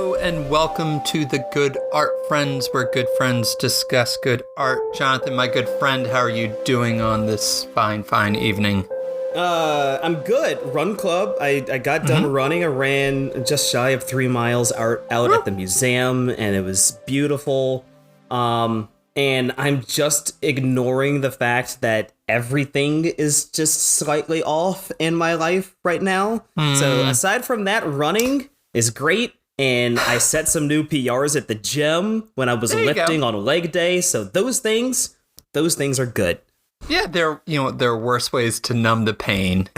Hello and welcome to the Good Art Friends, where good friends discuss good art. Jonathan, my good friend, how are you doing on this fine evening? I'm good. Run club. I got done running. I ran just shy of 3 miles out at the museum, and it was beautiful. And I'm just ignoring the fact that everything is just slightly off in my life right now. So aside from that, running is great. And I set some new PRs at the gym when I was lifting on leg day. So those things are good. Yeah, there are worse ways to numb the pain,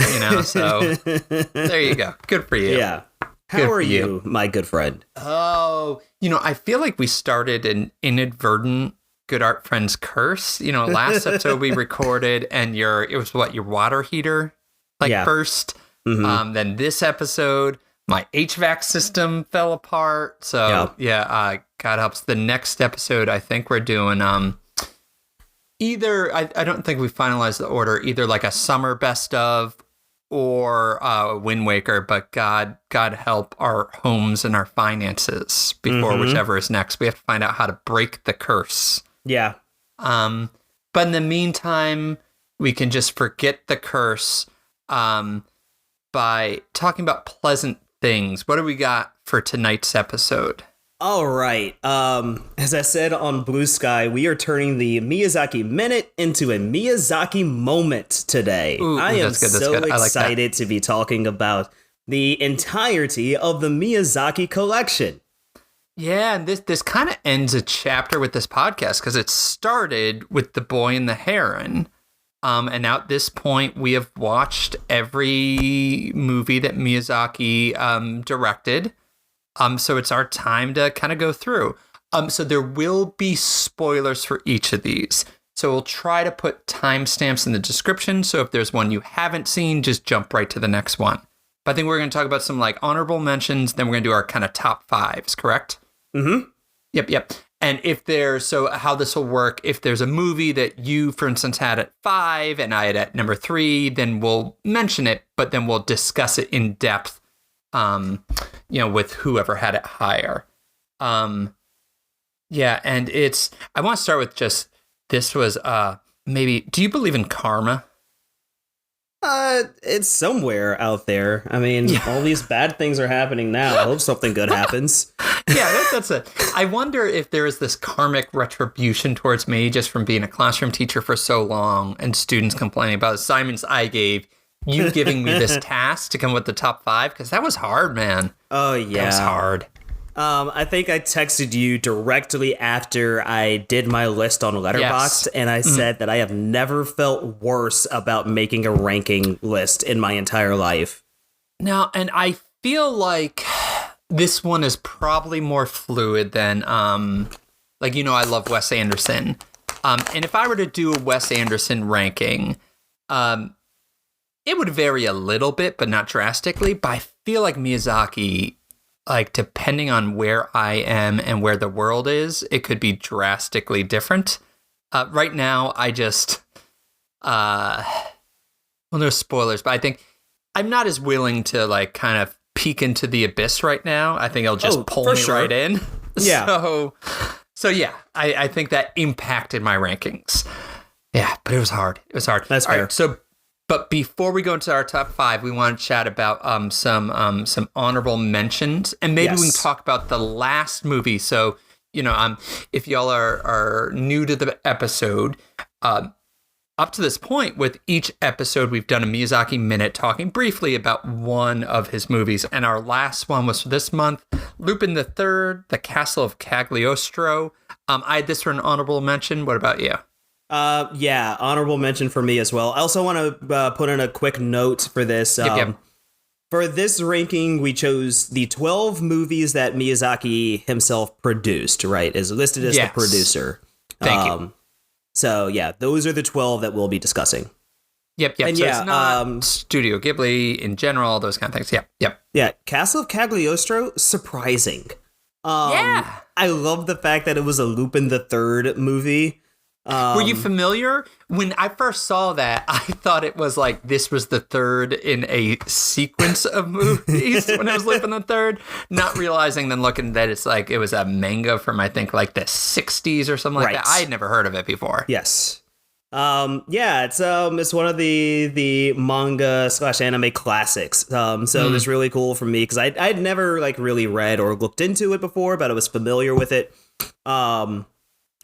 so there you go. Good for you. Yeah. How are you, my good friend? Oh, I feel like we started an inadvertent Good Art Friends curse. Last episode we recorded and your water heater first. Mm-hmm. Then this episode, my HVAC system fell apart. So God helps. The next episode, I think we're doing either I don't think we finalized the order, either like a summer best of or Wind Waker, but God help our homes and our finances before whichever is next. We have to find out how to break the curse. Yeah. But in the meantime, we can just forget the curse by talking about pleasant things. What do we got for tonight's episode? All right. As I said on Blue Sky, we are turning the Miyazaki Minute into a Miyazaki Moment today. I am so excited to be talking about the entirety of the Miyazaki collection. Yeah, and this kind of ends a chapter with this podcast because it started with The Boy and the Heron. And now at this point, we have watched every movie that Miyazaki directed. So it's our time to kind of go through. So there will be spoilers for each of these. So we'll try to put timestamps in the description. So if there's one you haven't seen, just jump right to the next one. But I think we're going to talk about some honorable mentions. Then we're going to do our kind of top fives, correct? Mm-hmm. Yep. And how this will work, if there's a movie that you, for instance, had at 5 and I had at number 3, then we'll mention it, but then we'll discuss it in depth, with whoever had it higher. And I want to start with this was maybe, do you believe in karma? It's somewhere out there. I mean, all these bad things are happening now. I hope something good happens. Yeah, that's it. I wonder if there is this karmic retribution towards me just from being a classroom teacher for so long and students complaining about assignments I gave, you giving me this task to come up with the top 5, because that was hard, man. Oh, yeah. That was hard. I think I texted you directly after I did my list on Letterboxd, and I said that I have never felt worse about making a ranking list in my entire life. Now, and I feel like this one is probably more fluid than, I love Wes Anderson. And if I were to do a Wes Anderson ranking, it would vary a little bit, but not drastically. But I feel like Miyazaki, depending on where I am and where the world is, it could be drastically different. Right now, I just, no spoilers, but I think I'm not as willing to kind of peek into the abyss right now. I think it'll just pull me right in. Yeah. So yeah, I think that impacted my rankings. Yeah, but it was hard. That's fair. All right, but before we go into our top 5, we want to chat about some honorable mentions, and maybe we can talk about the last movie. So, if y'all are new to the episode, up to this point, with each episode, we've done a Miyazaki Minute talking briefly about one of his movies. And our last one was for this month, Lupin the Third, The Castle of Cagliostro. I had this for an honorable mention. What about you? Honorable mention for me as well. I also want to put in a quick note for this. For this ranking, we chose the 12 movies that Miyazaki himself produced, right? Is listed as the producer. Thank you. So, yeah, those are the 12 that we'll be discussing. Yep. And so it's not Studio Ghibli in general, those kind of things. Yep. Yeah, Castle of Cagliostro, surprising. I love the fact that it was a Lupin the Third movie. Were you familiar? When I first saw that, I thought it was like this was the third in a sequence of movies when I was Lupin the Third, not realizing then looking that it's like it was a manga from I think like the 60s or something like that. I had never heard of it before. Yes. It's one of the manga / anime classics. So it was really cool for me because I'd never like really read or looked into it before, but I was familiar with it.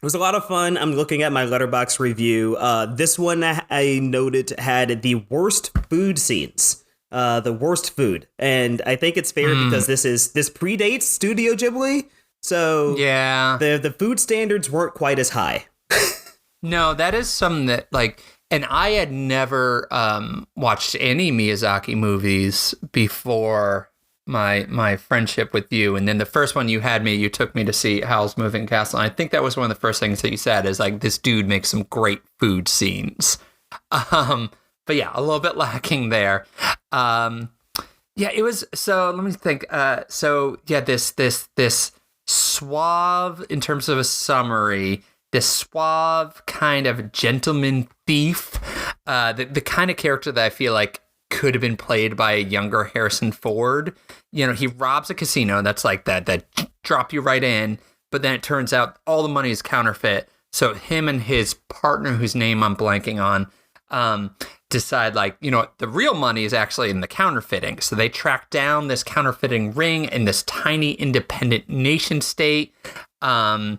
It was a lot of fun. I'm looking at my Letterboxd review. This one I noted had the worst food scenes. The worst food. And I think it's fair because this predates Studio Ghibli. So yeah, the food standards weren't quite as high. No, that is something that like, and I had never watched any Miyazaki movies before my friendship with you. And then the first one you took me to see Howl's Moving Castle. And I think that was one of the first things that you said is like, this dude makes some great food scenes. But yeah, a little bit lacking there. Yeah, it was, so let me think. This suave, in terms of a summary, this suave kind of gentleman thief, the kind of character that I feel like could have been played by a younger Harrison Ford. You know, he robs a casino. That's like that drop you right in. But then it turns out all the money is counterfeit. So him and his partner, whose name I'm blanking on, decide like, you know, the real money is actually in the counterfeiting. So they track down this counterfeiting ring in this tiny independent nation state. And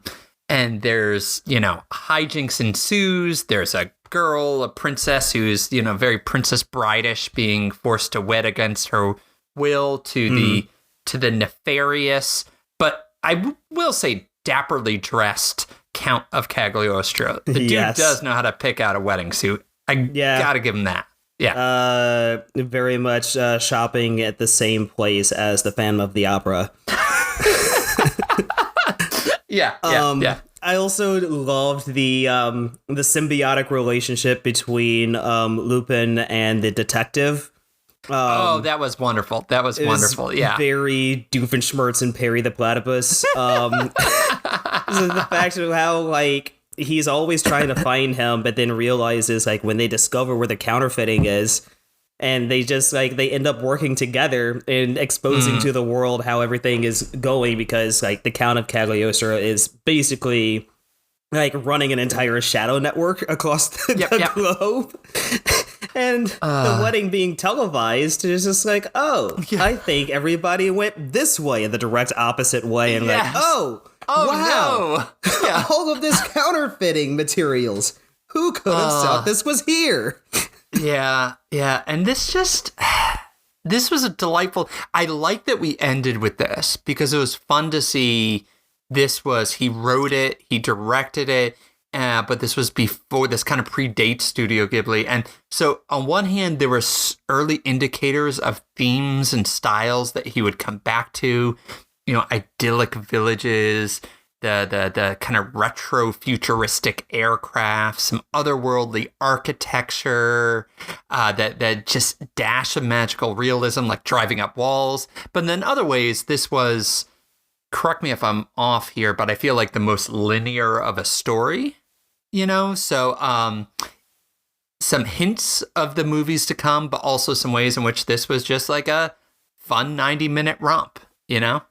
there's, you know, hijinks ensues. There's a girl, a princess who's, you know, very Princess Bride-ish, being forced to wed against her will to the nefarious, but I will say dapperly dressed Count of Cagliostro. The dude does know how to pick out a wedding suit. I gotta give him that. Yeah. Very much shopping at the same place as the Phantom of the Opera. Yeah. I also loved the symbiotic relationship between Lupin and the detective. That was wonderful. That was wonderful. Yeah. Very Doofenshmirtz and Perry the Platypus. The fact of how like he's always trying to find him, but then realizes like when they discover where the counterfeiting is, and they just like they end up working together and exposing to the world how everything is going, because like the Count of Cagliostro is basically like running an entire shadow network across the globe. And the wedding being televised is just like, I think everybody went this way in the direct opposite way. And like, wow. No. Yeah. All of this counterfeiting materials. Who could have thought this was here? Yeah. And this was a delightful, I like that we ended with this because it was fun to see. He wrote it, he directed it, but this was before, this kind of predates Studio Ghibli. And so on one hand, there were early indicators of themes and styles that he would come back to, you know, idyllic villages, the kind of retro futuristic aircraft, some otherworldly architecture, that just dash of magical realism, like driving up walls. But then other ways, this was, correct me if I'm off here, but I feel like the most linear of a story, you know? So some hints of the movies to come, but also some ways in which this was just like a fun 90-minute romp, you know?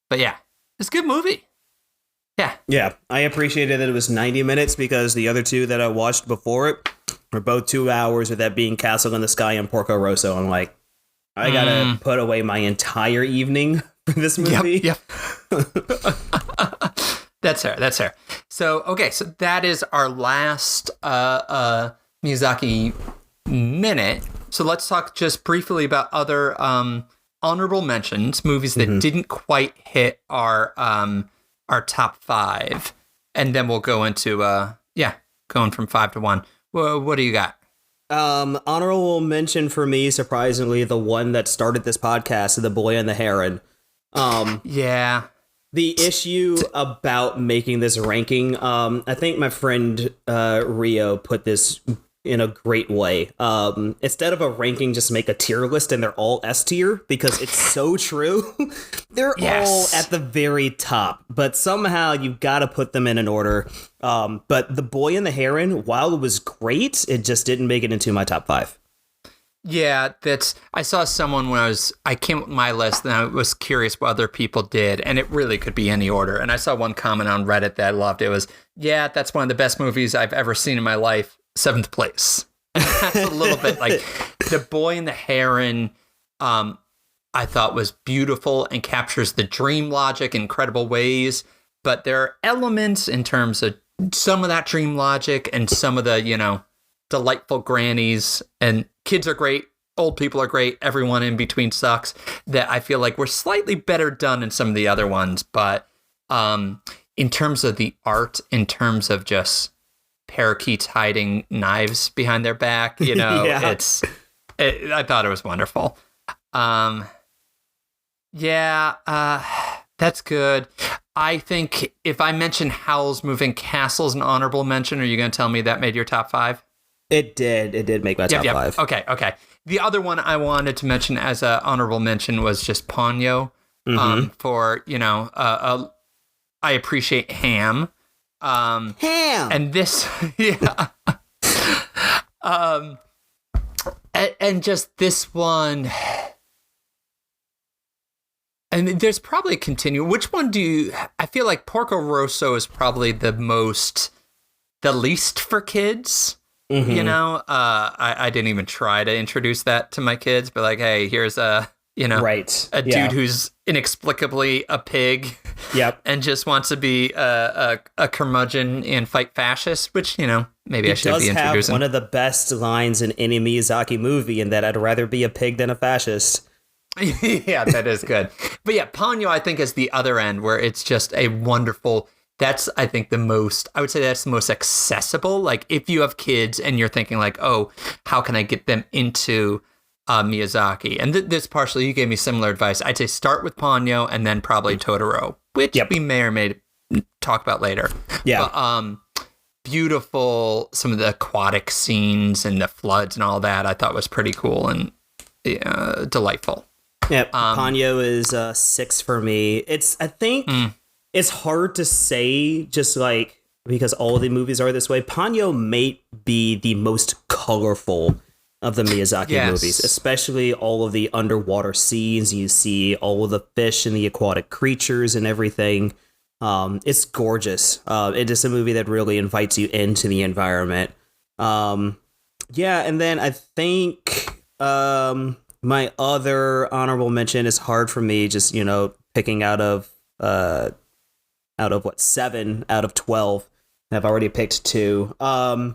But yeah, it's a good movie. Yeah, I appreciated that it was 90 minutes because the other two that I watched before it were both 2 hours, with that being Castle in the Sky and Porco Rosso. I'm like, I gotta put away my entire evening for this movie. Yep. That's fair. So, okay, so that is our last Miyazaki minute. So let's talk just briefly about other honorable mentions, movies that didn't quite hit our top 5, and then we'll go into going from 5 to 1. What do you got? Honorable mention for me, surprisingly, the one that started this podcast, The Boy and the Heron. The issue about making this ranking, I think my friend Rio put this in a great way. Instead of a ranking, just make a tier list and they're all S tier, because it's so true. They're all at the very top, but somehow you've got to put them in an order. But The Boy and the Heron, while it was great, it just didn't make it into my top 5. Yeah, I saw someone when I came up with my list and I was curious what other people did, and it really could be any order. And I saw one comment on Reddit that I loved. It was, yeah, that's one of the best movies I've ever seen in my life. 7th place. And that's a little bit like The Boy and the Heron, I thought was beautiful and captures the dream logic in incredible ways. But there are elements in terms of some of that dream logic and some of the, delightful grannies, and kids are great, old people are great, everyone in between sucks, that I feel like were slightly better done in some of the other ones. But in terms of the art, in terms of just parakeets hiding knives behind their back, I thought it was wonderful. That's good. I think if I mention Howl's Moving Castle as an honorable mention, are you going to tell me that made your top 5? It did make my top 5. Okay. The other one I wanted to mention as an honorable mention was just Ponyo. For, I appreciate ham. Ham! And this, yeah. And just this one. And there's probably a continuum. Which one I feel like Porco Rosso is probably the least for kids. I didn't even try to introduce that to my kids, but like, hey, here's a dude who's inexplicably a pig. Yep. And just wants to be a curmudgeon and fight fascists, which, maybe I should be introducing. It does have one of the best lines in any Miyazaki movie, in that I'd rather be a pig than a fascist. Yeah, that is good. But yeah, Ponyo, I think, is the other end, where it's just a wonderful... That's, I think, I would say that's the most accessible. Like, if you have kids and you're thinking like, oh, how can I get them into Miyazaki? And this partially, you gave me similar advice. I'd say start with Ponyo and then probably Totoro, which we may or may talk about later. Yeah. But, beautiful, some of the aquatic scenes and the floods and all that, I thought was pretty cool and delightful. Yeah, Ponyo is 6 for me. I think... It's hard to say, just like, because all of the movies are this way. Ponyo may be the most colorful of the Miyazaki movies, especially all of the underwater scenes. You see all of the fish and the aquatic creatures and everything. It's gorgeous. It is a movie that really invites you into the environment. And then I think my other honorable mention is hard for me, just, picking out of 7 out of 12. I've already picked 2. I'll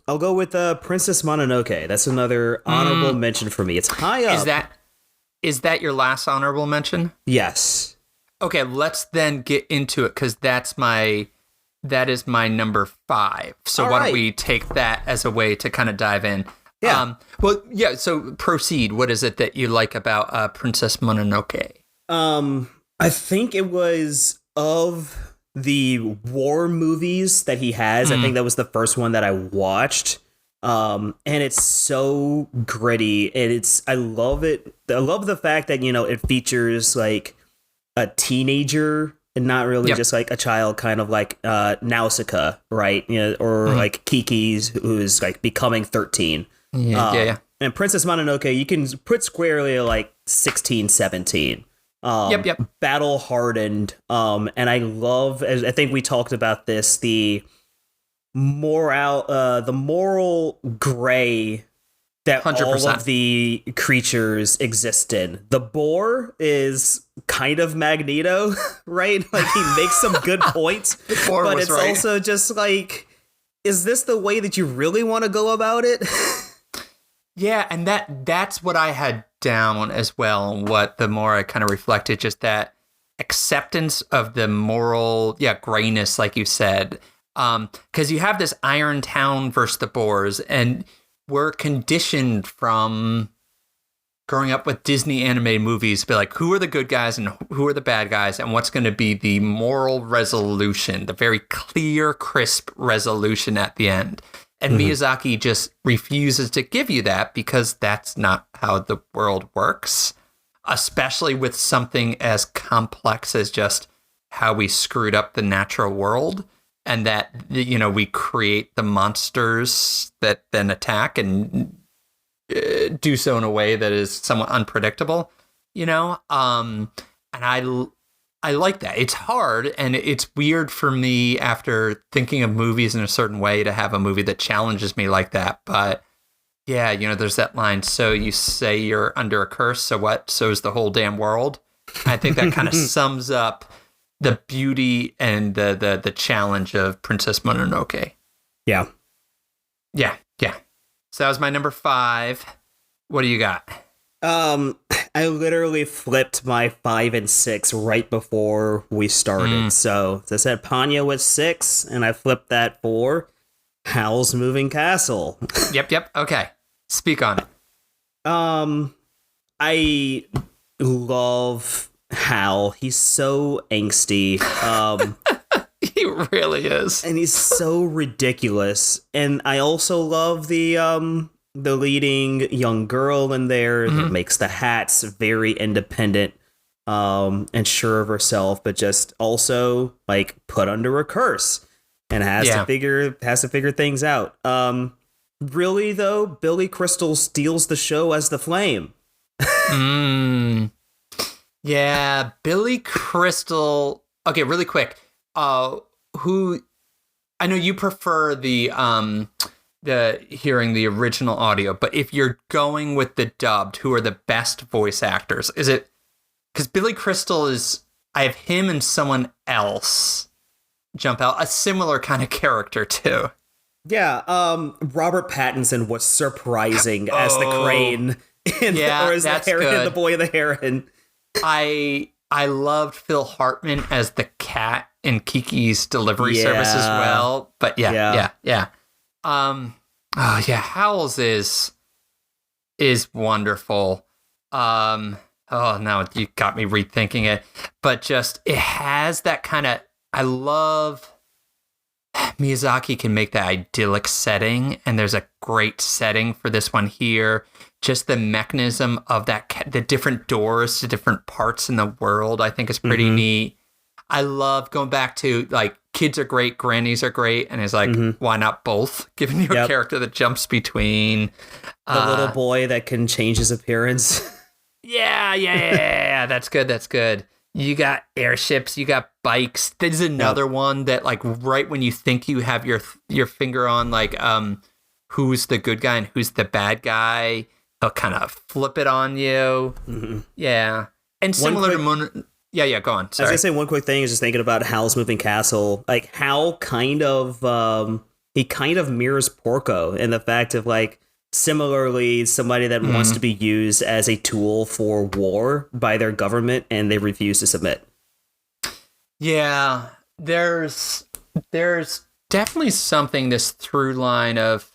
go with Princess Mononoke. That's another honorable mention for me. It's high up. Is that your last honorable mention? Yes. Okay, let's then get into it, because that is my number 5. So why don't we take that as a way to kind of dive in? Yeah. So proceed. What is it that you like about Princess Mononoke? I think it was, of the war movies that he has, I think that was the first one that I watched. And it's so gritty, and I love it. I love the fact that, it features like a teenager and not really just like a child, kind of like Nausicaa, right? Or like Kiki's, who's like becoming 13. Yeah. And Princess Mononoke, you can put squarely like 16, 17. Battle hardened. And I love, I think we talked about this, the moral gray that 100%. All of the creatures exist in. The boar is kind of Magneto, right? Like, he makes some good points, but it's also just like, is this the way that you really want to go about it? Yeah, and that's what I had down as well. And what the more I kind of reflected, just that acceptance of the moral, grayness, like you said. Because you have this Iron Town versus the Boars, and we're conditioned from growing up with Disney animated movies to be like, who are the good guys and who are the bad guys, and what's going to be the moral resolution, the very clear, crisp resolution at the end. And Miyazaki just refuses to give you that because that's not how the world works, especially with something as complex as just how we screwed up the natural world and that, you know, we create the monsters that then attack and do so in a way that is somewhat unpredictable, you know? And I like that. It's hard and it's weird for me after thinking of movies in a certain way to have a movie that challenges me like that. But yeah, you know, there's that line. So you say you're under a curse. So what? So is the whole damn world. I think that kind of sums up the beauty and the challenge of Princess Mononoke. Yeah. Yeah. Yeah. So that was my number 5. What do you got? I literally flipped my 5 and 6 right before we started. So as I said, Ponyo was 6, and I flipped that for Howl's Moving Castle. Yep. Okay. Speak on it. I love Howl. He's so angsty. He really is. And he's so ridiculous. And I also love the leading young girl in there that makes the hats very independent and sure of herself, but just also like put under a curse and has to figure things out. Really though, Billy Crystal steals the show as the Flame. Yeah, Billy Crystal. Okay, really quick. Who? I know you prefer the hearing the original audio, but if you're going with the dubbed, who are the best voice actors? Is it because Billy Crystal is? I have him and someone else jump out, a similar kind of character too. Yeah, Robert Pattinson was surprising as the crane, or as the heron, and the boy and the heron. I loved Phil Hartman as the cat in Kiki's delivery service as well. But yeah. Howl's is wonderful. Now you got me rethinking it. But just it has that kind of, I love Miyazaki can make that idyllic setting, and there's a great setting for this one here. Just the mechanism of that, the different doors to different parts in the world, I think is pretty neat. I love going back to like kids are great, grannies are great, and it's like, why not both? Giving you a character that jumps between the little boy that can change his appearance. Yeah. That's good. You got airships, you got bikes. There's another one that like right when you think you have your finger on like who's the good guy and who's the bad guy, he'll kind of flip it on you. Yeah. And similar to Yeah, go on. Sorry. I was gonna say one quick thing is just thinking about Howl's Moving Castle. Like Howl kind of mirrors Porco in the fact of like similarly somebody that wants to be used as a tool for war by their government and they refuse to submit. Yeah, there's definitely something, this through line of,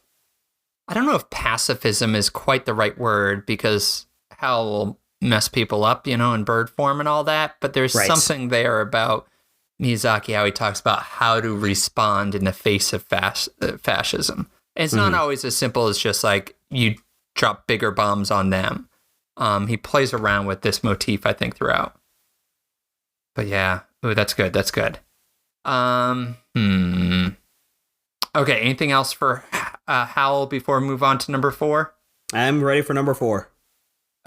I don't know if pacifism is quite the right word because Howl will mess people up, you know, in bird form and all that. But there's something there about Miyazaki, how he talks about how to respond in the face of fascism. And it's not always as simple as just like you drop bigger bombs on them. He plays around with this motif, I think, throughout. But yeah, that's good. Okay, anything else for Howl before we move on to number 4? I'm ready for number 4.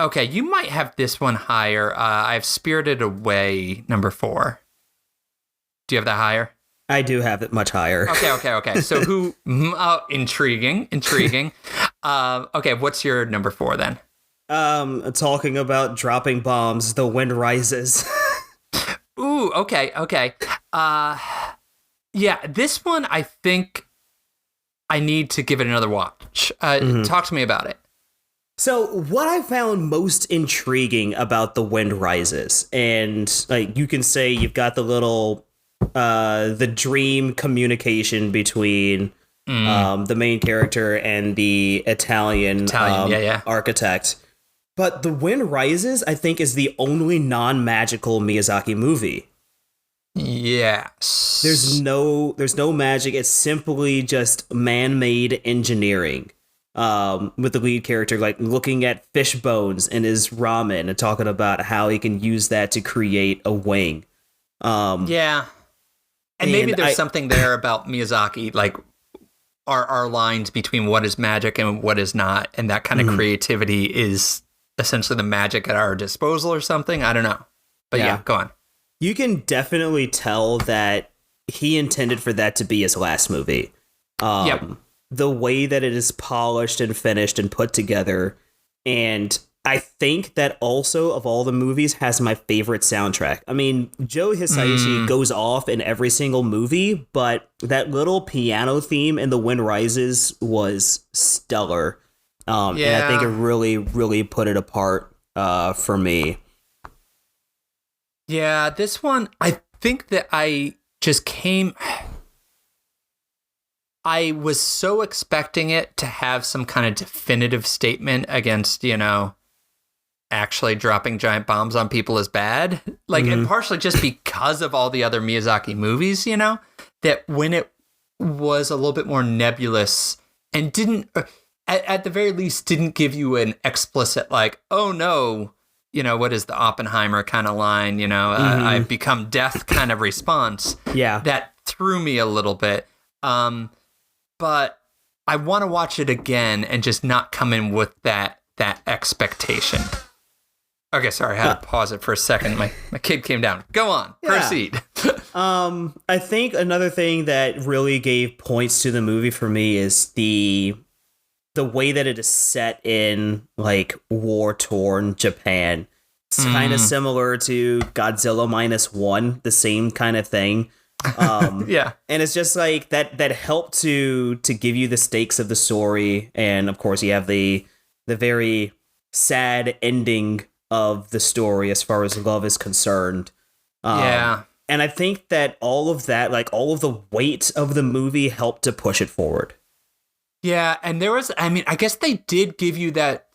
Okay, you might have this one higher. I have Spirited Away, number 4. Do you have that higher? I do have it much higher. Okay. So who? Intriguing. Okay, what's your number 4 then? Talking about dropping bombs, The Wind Rises. Ooh, okay. Yeah, this one I think I need to give it another watch. Talk to me about it. So what I found most intriguing about The Wind Rises, and like you can say you've got the little the dream communication between the main character and the Italian architect. But The Wind Rises, I think, is the only non-magical Miyazaki movie. Yes. There's no magic. It's simply just man-made engineering. With the lead character like looking at fish bones in his ramen and talking about how he can use that to create a wing. Yeah. And maybe there's something there about Miyazaki, like our lines between what is magic and what is not, and that kind of creativity is essentially the magic at our disposal or something. I don't know. But yeah, go on. You can definitely tell that he intended for that to be his last movie. The way that it is polished and finished and put together. And I think that also, of all the movies, has my favorite soundtrack. I mean, Joe Hisaishi goes off in every single movie, but that little piano theme in The Wind Rises was stellar. And I think it really, really put it apart for me. Yeah, this one, I think that I was so expecting it to have some kind of definitive statement against, actually dropping giant bombs on people is bad. Like, and partially just because of all the other Miyazaki movies, that when it was a little bit more nebulous and didn't, at the very least, didn't give you an explicit, like, oh no, what is the Oppenheimer kind of line, I've become death kind of response. Yeah. That threw me a little bit. But I want to watch it again and just not come in with that expectation. Okay, sorry, I had to pause it for a second. My kid came down. Go on, proceed. I think another thing that really gave points to the movie for me is the way that it is set in like war-torn Japan. It's kind of similar to Godzilla -1, the same kind of thing. Yeah. And it's just like that helped to give you the stakes of the story. And of course you have the very sad ending of the story as far as love is concerned. And I think that all of that, like all of the weight of the movie helped to push it forward. Yeah, and there was, I guess they did give you that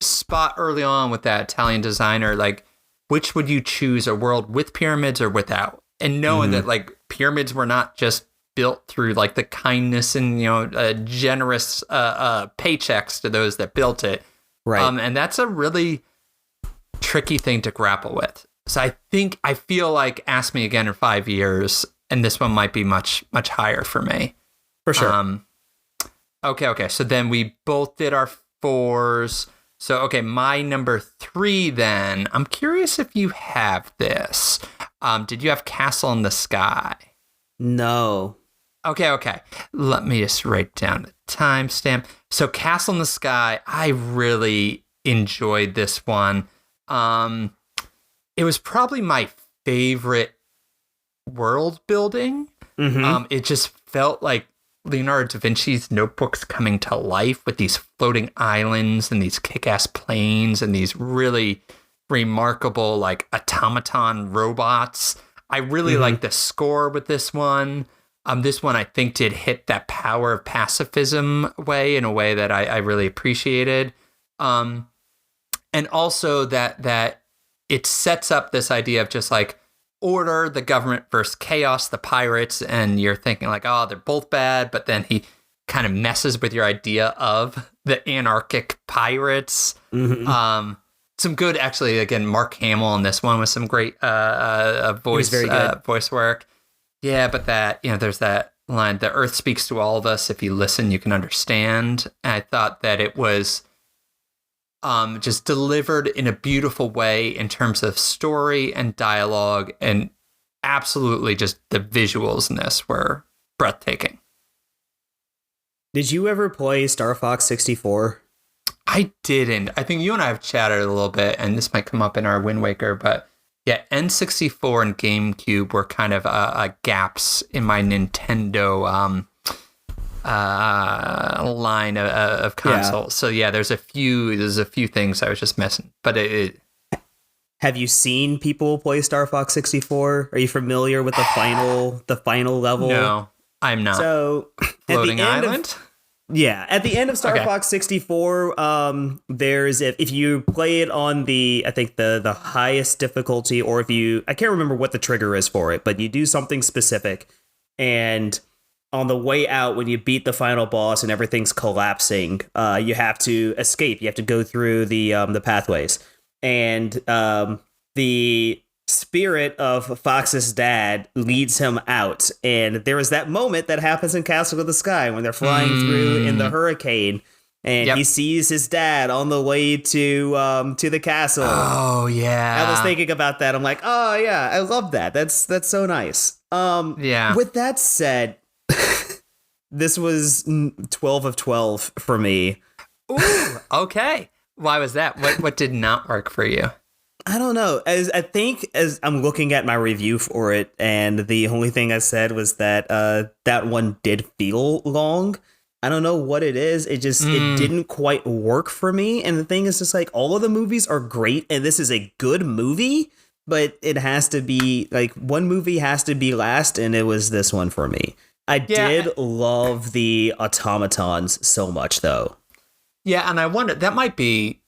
spot early on with that Italian designer, like, which would you choose, a world with pyramids or without? And knowing that, like, pyramids were not just built through, like, the kindness and, generous paychecks to those that built it. Right. And that's a really tricky thing to grapple with. So I feel like ask me again in 5 years, and this one might be much, much higher for me. For sure. Okay. So then we both did our 4s. So, okay, my number 3 then. I'm curious if you have this. Did you have Castle in the Sky? No. Okay. Let me just write down the timestamp. So Castle in the Sky, I really enjoyed this one. It was probably my favorite world building. It just felt like Leonardo da Vinci's notebooks coming to life with these floating islands and these kick-ass planes and these really remarkable like automaton robots. I really like the score with this one. This one I think did hit that power of pacifism way in a way that I really appreciated. And also that it sets up this idea of just like order, the government versus chaos, the pirates, and you're thinking like, oh, they're both bad, but then he kind of messes with your idea of the anarchic pirates. Some good, actually, again, Mark Hamill in this one with some great voice work. Yeah, but that, there's that line, the earth speaks to all of us. If you listen, you can understand. And I thought that it was just delivered in a beautiful way in terms of story and dialogue, and absolutely just the visuals in this were breathtaking. Did you ever play Star Fox 64? I didn't. I think you and I have chatted a little bit, and this might come up in our Wind Waker, but yeah, N64 and GameCube were kind of gaps in my Nintendo line of consoles. So yeah, there's a few things I was just missing. But have you seen people play Star Fox 64? Are you familiar with the final level? No, I'm not. So Floating Island? Yeah, at the end of Star Okay. Fox 64, there's if you play it on I think the highest difficulty, or I can't remember what the trigger is for it, but you do something specific, and on the way out, when you beat the final boss and everything's collapsing, you have to escape. You have to go through the pathways, and the spirit of Fox's dad leads him out. And there is that moment that happens in Castle of the Sky when they're flying through in the hurricane, and he sees his dad on the way to the castle. Oh yeah. I was thinking about that. I'm like, oh yeah, I love that. That's so nice. Yeah. With that said, this was 12 of 12 for me. Ooh, okay. Why was that? What did not work for you? I don't know. As I'm looking at my review for it, and the only thing I said was that that one did feel long. I don't know what it is. It didn't quite work for me. And the thing is just like, all of the movies are great, and this is a good movie, but it has to be like, one movie has to be last, and it was this one for me. I did love the automatons so much, though. Yeah, and I wonder, that might be,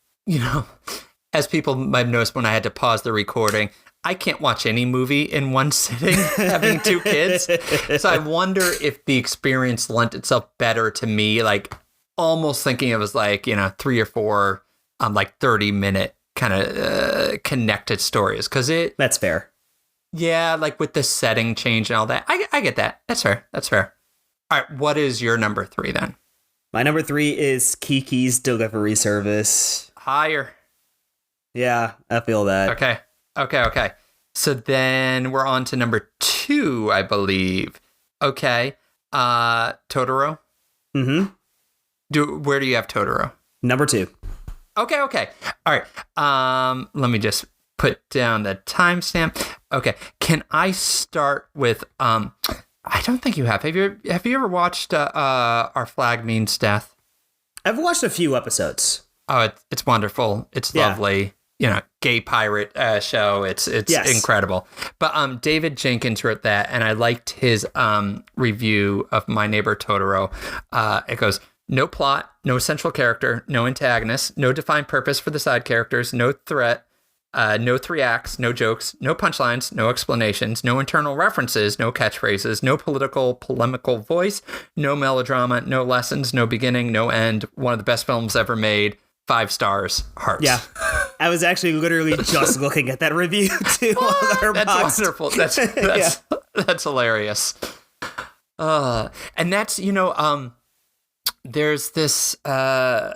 as people might have noticed when I had to pause the recording, I can't watch any movie in one sitting, having two kids. So I wonder if the experience lent itself better to me, like almost thinking it was like, 3 or 4, like 30-minute kind of connected stories. That's fair. Yeah, like with the setting change and all that. I get that. That's fair. All right, what is your number 3 then? My number 3 is Kiki's Delivery Service. Higher. Yeah, I feel that. Okay. So then we're on to number 2, I believe. Okay. Totoro? Mm-hmm. Where do you have Totoro? Number 2. Okay. All right. Let me just put down the timestamp. Okay. Can I start with I don't think you have. Have you ever watched Our Flag Means Death? I've watched a few episodes. Oh, it's wonderful. It's lovely. Gay pirate show. It's incredible. But David Jenkins wrote that, and I liked his review of My Neighbor Totoro. It goes, no plot, no central character, no antagonist, no defined purpose for the side characters, no threat, no 3 acts, no jokes, no punchlines, no explanations, no internal references, no catchphrases, no polemical voice, no melodrama, no lessons, no beginning, no end. One of the best films ever made. 5 stars, hearts. Yeah. I was actually literally just looking at that review too. That's wonderful. That's hilarious. And that's, there's this, from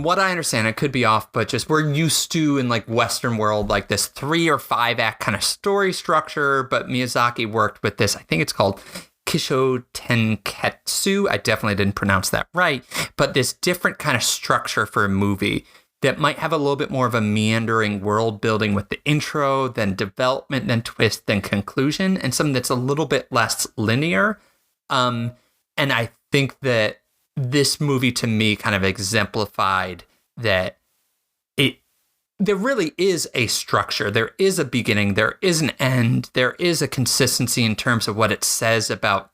what I understand, I could be off, but just we're used to in like Western world, like this 3 or 5 act kind of story structure. But Miyazaki worked with this. I think it's called Kisho Tenketsu. I definitely didn't pronounce that right. But this different kind of structure for a movie that might have a little bit more of a meandering world building with the intro, then development, then twist, then conclusion, and something that's a little bit less linear. And I think that this movie to me kind of exemplified that there really is a structure. There is a beginning. There is an end. There is a consistency in terms of what it says about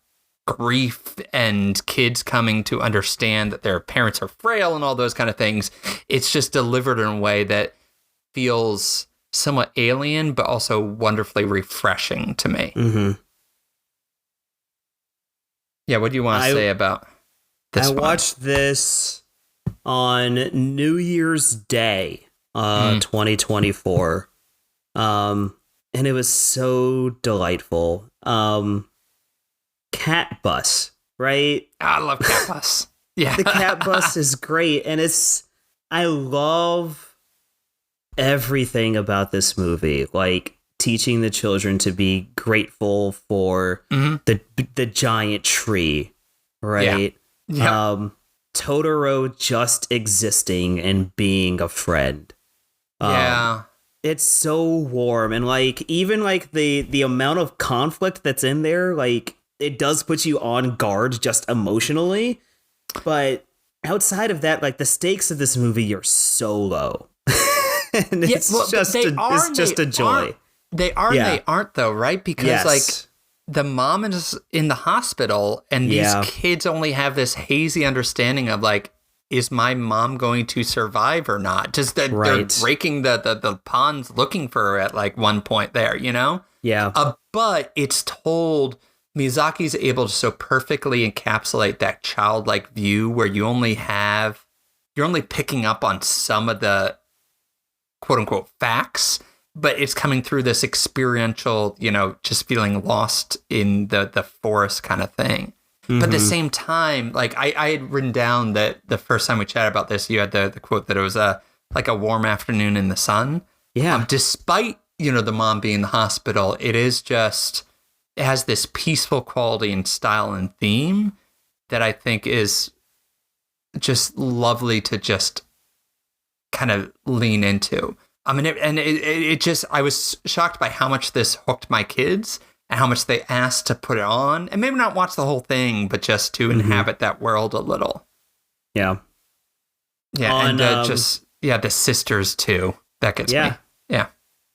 grief and kids coming to understand that their parents are frail and all those kind of things. It's just delivered in a way that feels somewhat alien, but also wonderfully refreshing to me. Mm-hmm. Yeah, what do you want to say about this one? Watched this on New Year's Day. 2024. And it was so delightful. Cat Bus, right? I love Cat Bus. Yeah. The Cat Bus is great, and I love everything about this movie. Like teaching the children to be grateful for the giant tree, right? Yeah. Totoro just existing and being a friend. Yeah. It's so warm, and like even like the amount of conflict that's in there, like it does put you on guard just emotionally. But outside of that, like the stakes of this movie are so low. And it's just a joy. They are and they aren't though, right? Because like the mom is in the hospital, and these kids only have this hazy understanding of like, is my mom going to survive or not? Just that they're breaking the ponds looking for her at like one point there, you know? Yeah. But it's told, Miyazaki's able to so perfectly encapsulate that childlike view where you're only picking up on some of the quote unquote facts, but it's coming through this experiential, you know, just feeling lost in the forest kind of thing. Mm-hmm. But at the same time, like I had written down that the first time we chatted about this, you had the quote that it was like a warm afternoon in the sun. Yeah. Despite, you know, the mom being in the hospital, it has this peaceful quality and style and theme that I think is just lovely to just kind of lean into. I mean, I was shocked by how much this hooked my kids and how much they asked to put it on, and maybe not watch the whole thing, but just to inhabit that world a little. Yeah. Yeah. The sisters too. That gets me. Yeah.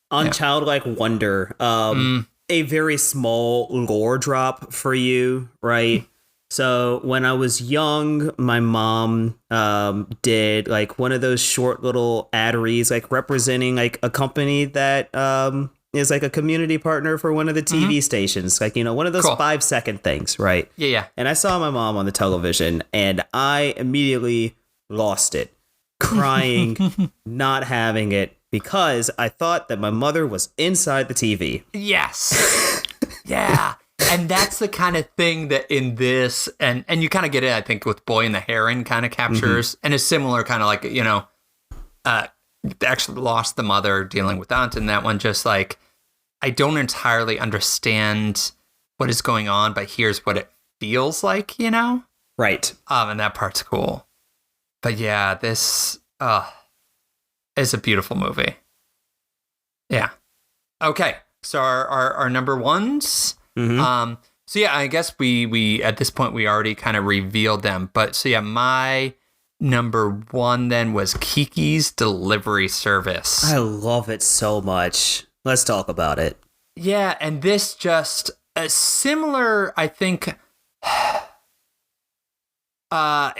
On Childlike Wonder, a very small lore drop for you, right? So when I was young, my mom did like one of those short little ad reads, like representing like a company that is like a community partner for one of the TV stations, like, you know, one of those 5-second things, right? Yeah. And I saw my mom on the television, and I immediately lost it, crying, not having it, because I thought that my mother was inside the TV. Yes. Yeah. And that's the kind of thing that in this, and you kind of get it, I think, with Boy and the Heron kind of captures, and a similar kind of like, you know, actually lost the mother dealing with aunt in that one. Just like, I don't entirely understand what is going on, but here's what it feels like, you know? Right. And that part's cool. But yeah, this is a beautiful movie. Yeah. Okay. So our number ones. So yeah, I guess we at this point we already kind of revealed them. But so yeah, my number one then was Kiki's Delivery Service. I love it so much. Let's talk about it. Yeah, and this just a similar, I think.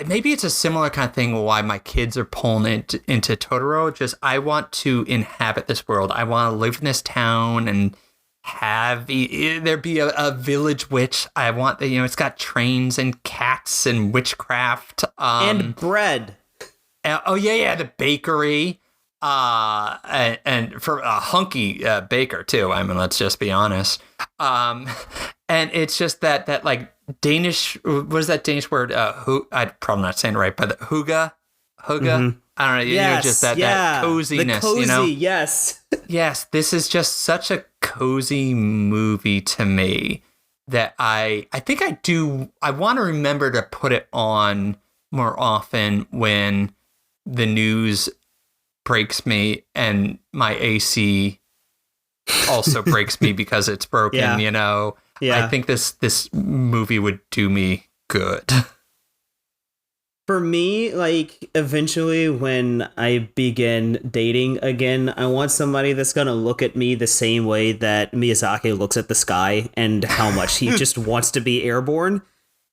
Maybe it's a similar kind of thing why my kids are pulling into Totoro. Just I want to inhabit this world. I want to live in this town and have there be a village witch. I want the, you know, it's got trains and cats and witchcraft and bread. The bakery. And for a hunky baker too. I mean, let's just be honest. And it's just that like Danish. What is that Danish word? I'm probably not saying it right, but hygge. I don't know. Yes, you know, just that coziness. The cozy, you know? Yes. Yes, this is just such a cozy movie to me that I think I do. I want to remember to put it on more often when the news breaks me and my AC also breaks me because it's broken, you know. Yeah. I think this movie would do me good. For me, like, eventually when I begin dating again, I want somebody that's going to look at me the same way that Miyazaki looks at the sky and how much he just wants to be airborne.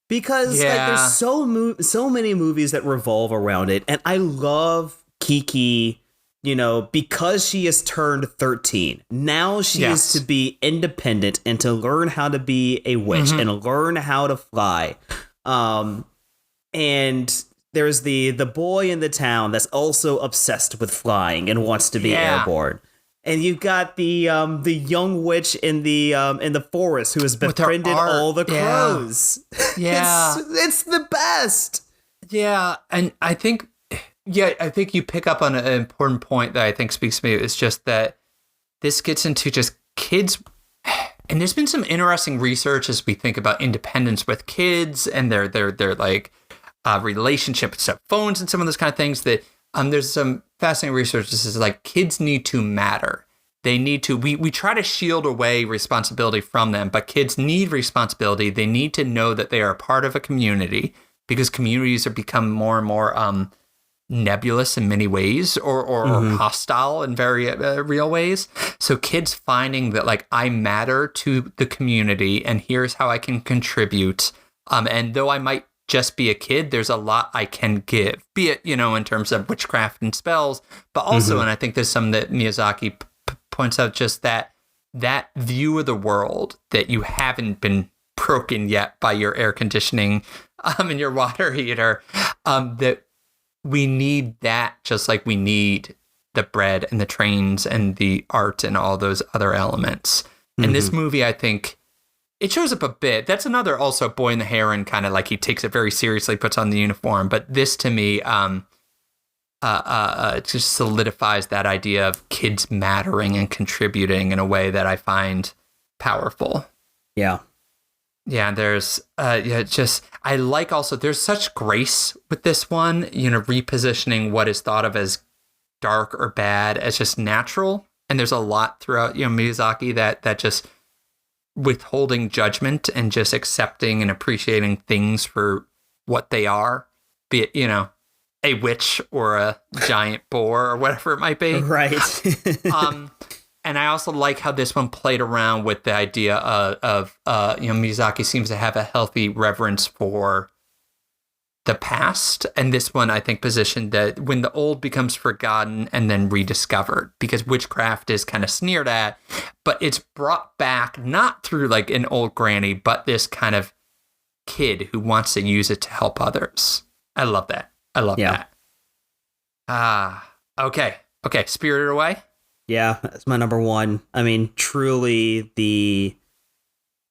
Because like, there's so many movies that revolve around it. And I love Kiki, you know, because she has turned 13. Now she is to be independent and to learn how to be a witch and learn how to fly. And there's the boy in the town that's also obsessed with flying and wants to be airborne. And you've got the young witch in the forest who has befriended all the crows. Yeah. It's the best. Yeah, and I think you pick up on an important point that I think speaks to me. It's just that this gets into just kids. And there's been some interesting research as we think about independence with kids and their like relationship with cell phones and some of those kind of things that there's some fascinating research. This is like kids need to matter. They need to, we try to shield away responsibility from them, but kids need responsibility. They need to know that they are a part of a community because communities are become more and more nebulous in many ways or hostile in very real ways. So kids finding that like I matter to the community and here's how I can contribute. And though I might just be a kid, there's a lot I can give, be it, in terms of witchcraft and spells, but also, and I think there's some that Miyazaki points out, just that view of the world that you haven't been broken yet by your air conditioning and your water heater, that we need that just like we need the bread and the trains and the art and all those other elements. And this movie, I think, it shows up a bit. That's another also Boy and the Heron kind of like he takes it very seriously, puts on the uniform. But this to me just solidifies that idea of kids mattering and contributing in a way that I find powerful. Yeah. Yeah, there's I like also there's such grace with this one, repositioning what is thought of as dark or bad as just natural. And there's a lot throughout, Miyazaki that just withholding judgment and just accepting and appreciating things for what they are, be it, a witch or a giant boar or whatever it might be. Right. And I also like how this one played around with the idea of Miyazaki seems to have a healthy reverence for the past. And this one, I think, positioned that when the old becomes forgotten and then rediscovered, because witchcraft is kind of sneered at, but it's brought back not through like an old granny, but this kind of kid who wants to use it to help others. I love that. I love that. Okay. Spirited Away. Yeah, that's my number one. I mean, truly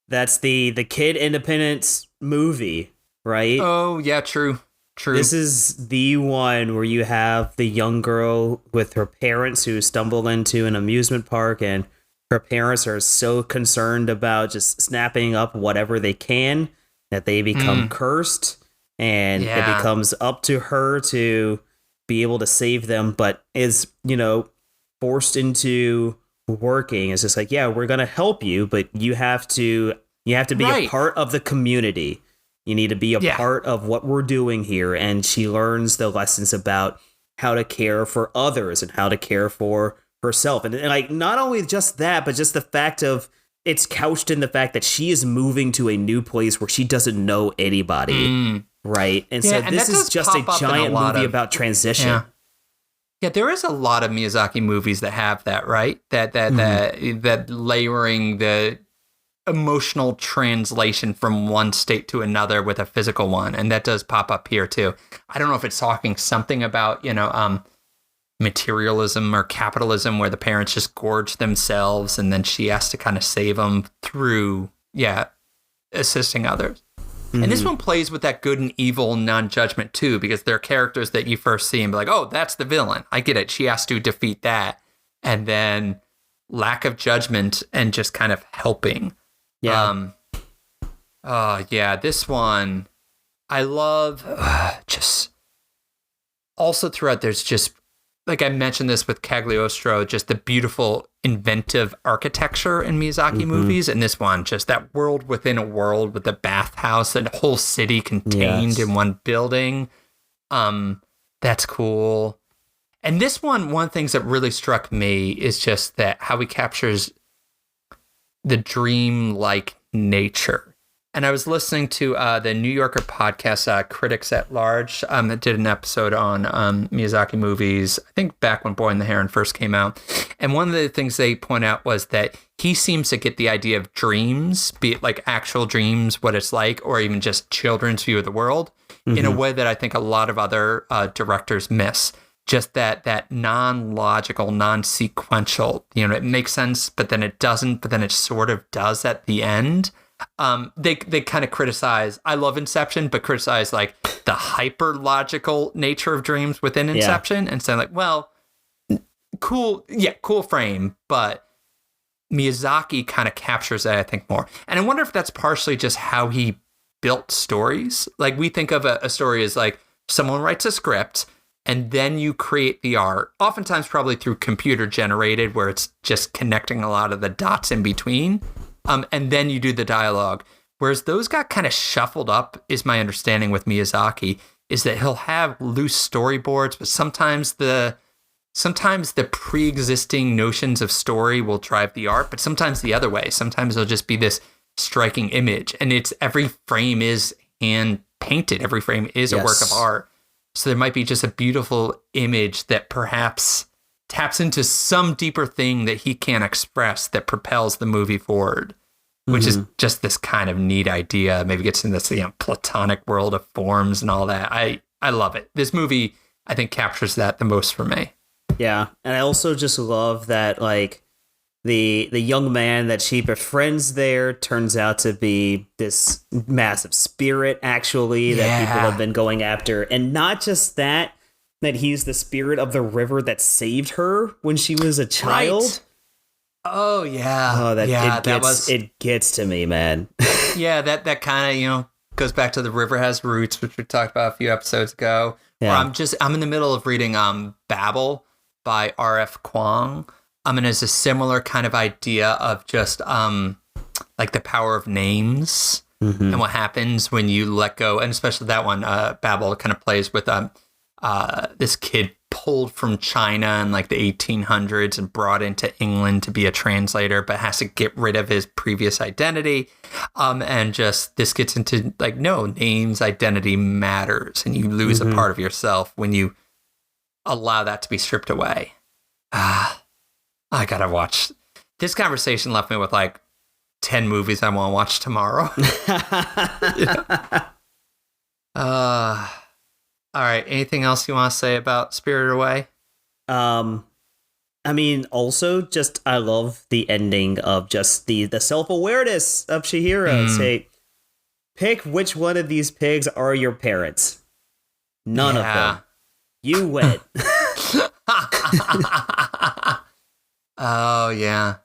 that's the kid independence movie, right? Oh, yeah, true. This is the one where you have the young girl with her parents who stumble into an amusement park, and her parents are so concerned about just snapping up whatever they can that they become cursed, and it becomes up to her to be able to save them, but is, forced into working. It's just like, yeah, we're going to help you, but you have to be a part of the community. You need to be a part of what we're doing here. And she learns the lessons about how to care for others and how to care for herself. And like, not only just that, but just the fact of it's couched in the fact that she is moving to a new place where she doesn't know anybody. Right. And so this is just a giant movie about transition. Yeah, there is a lot of Miyazaki movies that have that, right? That layering the emotional translation from one state to another with a physical one, and that does pop up here too. I don't know if it's talking something about materialism or capitalism, where the parents just gorge themselves, and then she has to kind of save them through assisting others. And this one plays with that good and evil non-judgment too, because there are characters that you first see and be like, oh, that's the villain. I get it. She has to defeat that. And then lack of judgment and just kind of helping. Yeah. This one I love. Just also throughout, there's just, like I mentioned this with Cagliostro, just the beautiful inventive architecture in Miyazaki movies. And this one, just that world within a world with the bathhouse and a whole city contained in one building. That's cool. And this one of the things that really struck me is just that how he captures the dream-like nature. And I was listening to the New Yorker podcast, Critics at Large, that did an episode on Miyazaki movies, I think back when Boy and the Heron first came out. And one of the things they point out was that he seems to get the idea of dreams, be it like actual dreams, what it's like, or even just children's view of the world, in a way that I think a lot of other directors miss. Just that non-logical, non-sequential, it makes sense, but then it doesn't, but then it sort of does at the end. They kind of criticize, I love Inception, but criticize like the hyper logical nature of dreams within Inception, and saying like, well, cool frame, but Miyazaki kind of captures that, I think, more. And I wonder if that's partially just how he built stories. Like we think of a story as like someone writes a script and then you create the art, oftentimes probably through computer generated, where it's just connecting a lot of the dots in between. And then you do the dialogue. Whereas those got kind of shuffled up, is my understanding with Miyazaki, is that he'll have loose storyboards, but sometimes the pre-existing notions of story will drive the art, but sometimes the other way. Sometimes it'll just be this striking image, and it's every frame is hand painted. Every frame is a work of art. So there might be just a beautiful image that perhaps taps into some deeper thing that he can't express that propels the movie forward, which is just this kind of neat idea. Maybe gets in this platonic world of forms and all that. I love it. This movie, I think, captures that the most for me. Yeah, and I also just love that, like, the young man that she befriends there turns out to be this massive spirit, actually, that people have been going after. And not just that he's the spirit of the river that saved her when she was a child. Right. Oh, yeah. Oh, it gets to me, man. Yeah, that kind of, goes back to The River Has Roots, which we talked about a few episodes ago. Yeah. I'm in the middle of reading Babel by R.F. Kuang. And it's a similar kind of idea of just like the power of names and what happens when you let go. And especially that one, Babel, kind of plays with this kid pulled from China in like the 1800s and brought into England to be a translator, but has to get rid of his previous identity. And just this gets into like, no, names, identity matters. And you lose a part of yourself when you allow that to be stripped away. I gotta watch. This conversation left me with like 10 movies I want to watch tomorrow. All right. Anything else you want to say about Spirited Away? I mean, also just I love the ending of just the self-awareness of Chihiro. Say, pick which one of these pigs are your parents. None of them. You win. Oh, yeah.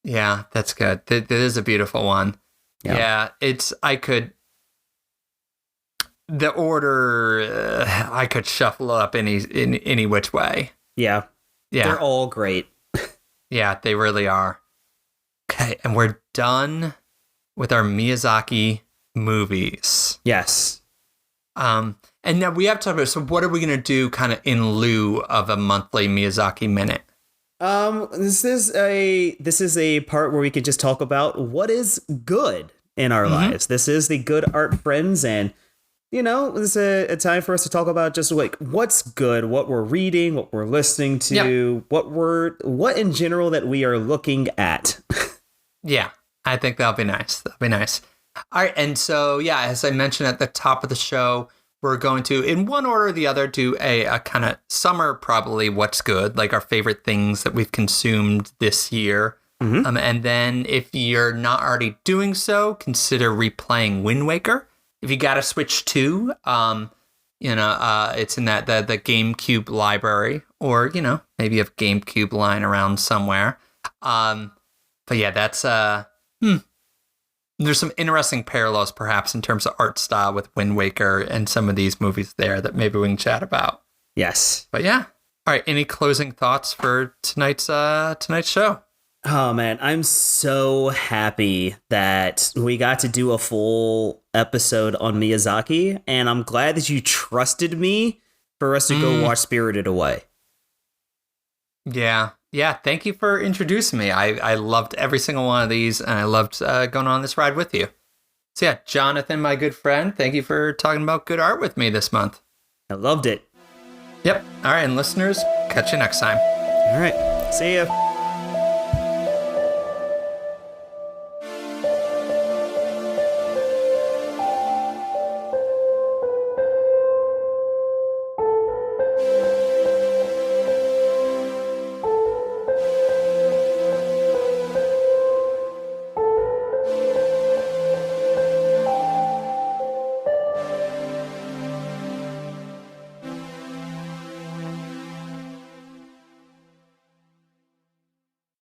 Yeah, that's good. That is a beautiful one. Yeah, the order, I could shuffle up in any which way. Yeah. They're all great. Yeah, they really are. Okay, and we're done with our Miyazaki movies. Yes. And now we have to talk about, so what are we going to do kind of in lieu of a monthly Miyazaki Minute? This is a part where we could just talk about what is good in our lives. This is the Good Art Friends, and this is a time for us to talk about just like what's good, what we're reading, what we're listening to, what in general that we are looking at. Yeah, I think that'll be nice. All right, and so as I mentioned at the top of the show, we're going to, in one order or the other, do a kind of summer, probably what's good, like our favorite things that we've consumed this year. And then if you're not already doing so, consider replaying Wind Waker. If you got to Switch 2, it's in the GameCube library, or, maybe you have GameCube lying around somewhere. But yeah, that's, there's some interesting parallels, perhaps, in terms of art style with Wind Waker and some of these movies there that maybe we can chat about. Yes. But yeah. All right. Any closing thoughts for tonight's show? Oh, man. I'm so happy that we got to do a full episode on Miyazaki, and I'm glad that you trusted me for us to go watch Spirited Away. Yeah. Yeah, thank you for introducing me. I loved every single one of these, and I loved going on this ride with you. So yeah, Jonathan, my good friend, thank you for talking about good art with me this month. I loved it. Yep. All right, and listeners, catch you next time. All right. See ya.